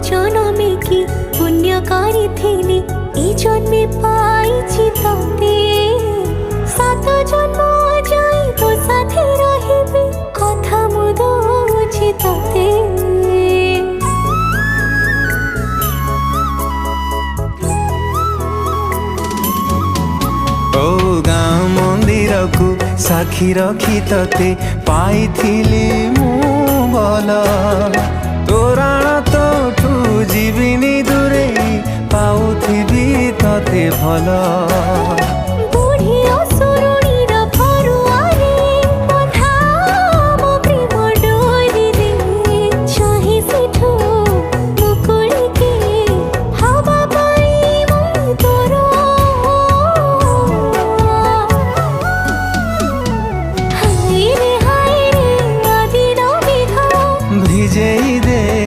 জনমে কি পুণ্য করিথিলি এই জন্মে পাইছি তোতে। সাত জন্ম যাই তো সাথে রহিবি কথা মু দউছি তোতে। ओ गाँ मंदिर को साक्षी रखी तते पाइथिली मु भल। तोराण तोठू जीविनी दूरे पाउथिबी तते भल।